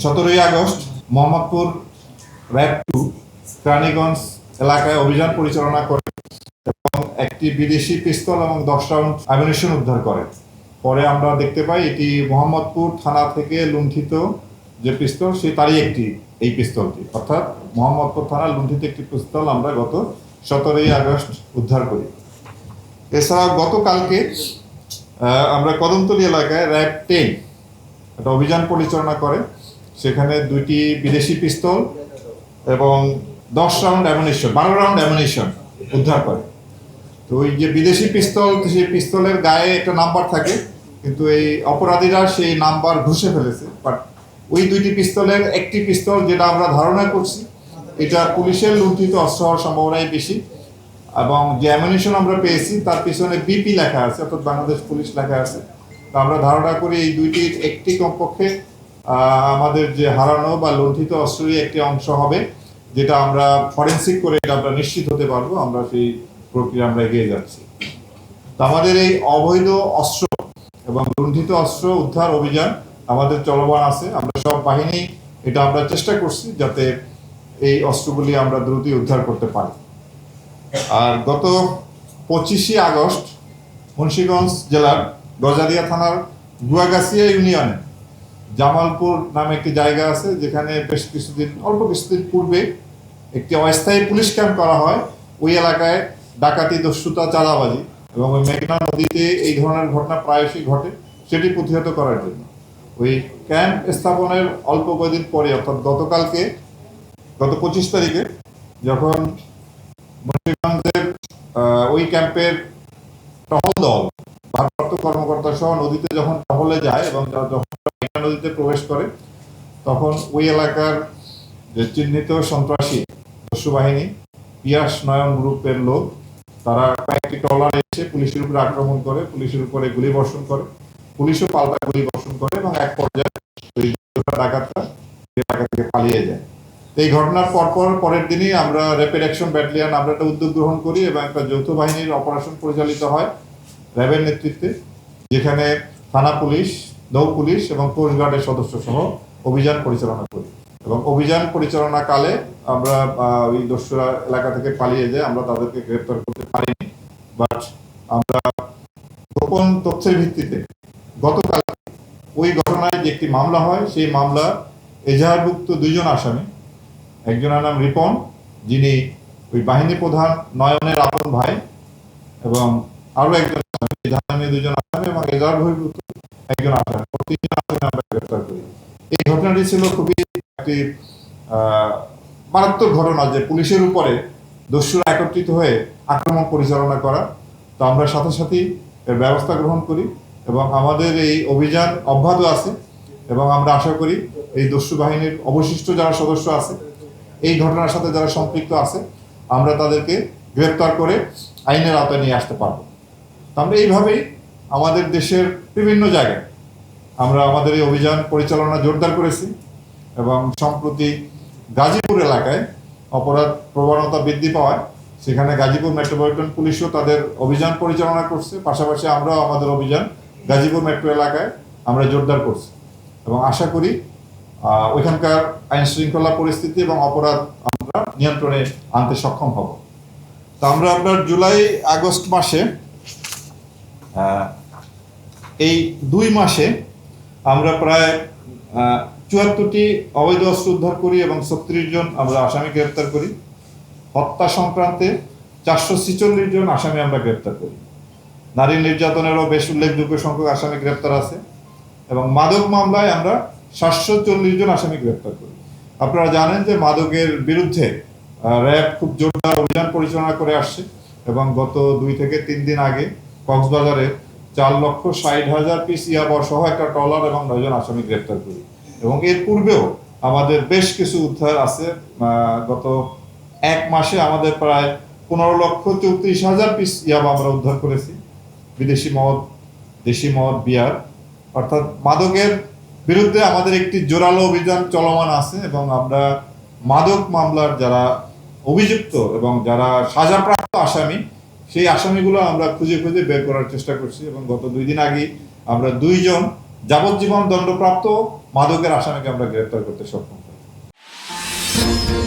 17 August Mohammadpur RAB 2 Raniganj এলাকায় অভিযান পরিচালনা করে এবং একটি বিদেশি পিস্তল এবং 10 রাউন্ড অ্যামিউনিশন উদ্ধার করে। পরে আমরা দেখতে পাই এটি মোহাম্মদপুর থানা থেকে লুণ্ঠিত যে পিস্তল তারই একটি এই পিস্তলটি, অর্থাৎ মোহাম্মদপুর থানার লুণ্ঠিত একটি পিস্তল আমরা গত 17 আগস্ট উদ্ধার করি। এছাড়া গতকালকে আমরা কদমতলী এলাকায় র্যাব 10 একটা অভিযান পরিচালনা করে, সেখানে 2টি বিদেশি পিস্তল এবং 10 রাউন্ড অ্যামিউনিশন 12 রাউন্ড অ্যামিউনিশন উদ্ধার করে। তো ওই যে বিদেশি পিস্তল, সেই পিস্তলের গায়ে একটা নাম্বার থাকে, কিন্তু এই অপরাধীরা সেই নাম্বার ঘুষে ফেলেছে। বাট ওই 2টি পিস্তলের একটি পিস্তল, যেটা আমরা ধারণা করছি এটা পুলিশের লুণ্ঠিত অস্ত্র হওয়ার সম্ভাবনাই বেশি, এবং যে অ্যামিউনিশন আমরা পেয়েছি তার পিছনে বিপি লেখা আছে, অর্থাৎ বাংলাদেশ পুলিশ লেখা আছে। তো আমরা ধারণা করি এই 2টির একটি কমপক্ষে আমাদের যে হারানো বা লুণ্ঠিত অস্ত্রেরই একটি অংশ হবে, যেটা আমরা ফরেন্সিক করে এটা আমরা নিশ্চিত হতে পারবো। আমরা সেই প্রক্রিয়া আমরা এগিয়ে যাচ্ছি। তো আমাদের এই অবৈধ অস্ত্র এবং লুণ্ঠিত অস্ত্র উদ্ধার অভিযান আমাদের চলমান আছে। আমরা সব বাহিনী এটা আমরা চেষ্টা করছি যাতে এই অস্ত্রগুলি আমরা দ্রুতই উদ্ধার করতে পারি। আর গত 25 আগস্ট মুন্সিগঞ্জ জেলার গজারিয়া থানার গুয়াগাছিয়া ইউনিয়নে জামালপুর নামে একটি জায়গা আছে, যেখানে অল্প কিছুদিন পূর্বে একটি অস্থায়ী পুলিশ ক্যাম্প করা হয়। ওই এলাকায় ডাকাতি, দস্যুতা, চাঁদাবাজি এবং ওই মেঘনা নদীতে এই ধরনের ঘটনা প্রায়শই ঘটে, সেটি প্রতিহত করার জন্য ওই ক্যাম্প স্থাপনের অল্প কয়েকদিন পরে, অর্থাৎ গত 25 তারিখে, যখন মুন্সিগঞ্জের ওই ক্যাম্পের টহল দল ভারপ্রাপ্ত কর্মকর্তা সহ নদীতে যখন টহলে যায় এবং যখন মেঘনা নদীতে প্রবেশ করে, তখন ওই এলাকার যে চিহ্নিত সন্ত্রাসী দস্যু বাহিনী পিয়াস নয়ন গ্রুপের লোক, তারা কয়েকটি ট্রলার এসে পুলিশের উপরে আক্রমণ করে, পুলিশের উপরে গুলি বর্ষণ করে, পুলিশও পাল্টা গুলি বর্ষণ করে এবং এক পর্যায়ে ওই ডাকাতরা এলাকা থেকে পালিয়ে যায়। এই ঘটনার পরের দিনই আমরা র্যাপিড অ্যাকশন ব্যাটালিয়ন আমরা একটা উদ্যোগ গ্রহণ করি এবং একটা যৌথ বাহিনীর অপারেশন পরিচালিত হয় র্যাবের নেতৃত্বে, যেখানে থানা পুলিশ, নৌ পুলিশ এবং কোস্টগার্ডের সদস্য সহ অভিযান পরিচালনা করি। এবং অভিযান পরিচালনাকালে আমরা ওই দস্যুরা এলাকা থেকে পালিয়ে যায়, আমরা তাদেরকে গ্রেপ্তার করতে পারিনি। বাট আমরা গোপন তথ্যের ভিত্তিতে গতকাল ওই ঘটনায় যে একটি মামলা হয়, সেই মামলা এজাহারভুক্ত 2 জন আসামি, একজনের নাম রিপন, যিনি ওই বাহিনী প্রধান নয়নের আপন ভাই, এবং আরো একজন আসামি, 2 জন আসামি এবং এজাহারভুক্ত একজন আসামি, 3 জন আসামি আমরা গ্রেপ্তার করি। এই ঘটনাটি ছিল খুবই একটি মারাত্মক ঘটনা, যে পুলিশের উপরে দস্যুরা একত্রিত হয়ে আক্রমণ পরিচালনা করা। তো আমরা সাথে সাথেই এর ব্যবস্থা গ্রহণ করি এবং আমাদের এই অভিযান অব্যাহত আছে, এবং আমরা আশা করি এই দস্যু বাহিনীর অবশিষ্ট যারা সদস্য আছে, এই ঘটনার সাথে যারা সম্পৃক্ত আছে, আমরা তাদেরকে গ্রেপ্তার করে আইনের আওতায় নিয়ে আসতে পারবো। তো আমরা এইভাবেই আমাদের দেশের বিভিন্ন জায়গায় আমরা আমাদের এই অভিযান পরিচালনা জোরদার করেছি, এবং সম্প্রতি গাজীপুর এলাকায় অপরাধ প্রবণতা বৃদ্ধি পাওয়ায় সেখানে গাজীপুর মেট্রোপলিটন পুলিশও তাদের অভিযান পরিচালনা করছে, পাশাপাশি আমরাও আমাদের অভিযান গাজীপুর মেট্রো এলাকায় আমরা জোরদার করছি, এবং আশা করি ওইখানকার আইন শৃঙ্খলা পরিস্থিতি এবং অপরাধ আমরা নিয়ন্ত্রণে আনতে সক্ষম হব। তো আমরা আপনার জুলাই আগস্ট মাসে এই 2 মাসে আমরা প্রায় 74টি অবৈধ অস্ত্র উদ্ধার করি এবং 36 জন আমরা আসামি গ্রেপ্তার করি। হত্যা সংক্রান্তে 446 জন আসামি আমরা গ্রেপ্তার করি। নারী নির্যাতনেরও বেশ উল্লেখযোগ্য সংখ্যক আসামি গ্রেপ্তার আছে, এবং মাদক মামলায় আমরা 740 জন আসামি গ্রেপ্তার করি। আপনারা জানেন যে মাদকের বিরুদ্ধে র্যাব খুব জোরদার অভিযান পরিচালনা করে আসছে, এবং গত 2 থেকে 3 দিন আগে কক্সবাজারে 4,60,000 পিস ইয়াবা সহ একটা ট্রলার এবং 9 জন আসামি গ্রেপ্তার করি। এবং এর পূর্বেও আমাদের বেশ কিছু উদ্ধার আছে। গত 1 মাসে আমাদের প্রায় 15,34,000 পিস ইয়াবা আমরা উদ্ধার করেছি, বিদেশি মদ, দেশি মদ, বিয়ার, অর্থাৎ মাদকের বিরুদ্ধে আমাদের একটি জোরালো অভিযান চলমান আছে। এবং আমরা মাদক মামলার যারা অভিযুক্ত এবং যারা সাজাপ্রাপ্ত আসামি, সেই আসামিগুলো আমরা খুঁজে খুঁজে বের করার চেষ্টা করছি, এবং গত 2 দিন আগে আমরা 2 জন যাবজ্জীবন দণ্ডপ্রাপ্ত মাদকের আসামিকে আমরা গ্রেপ্তার করতে সক্ষম হই।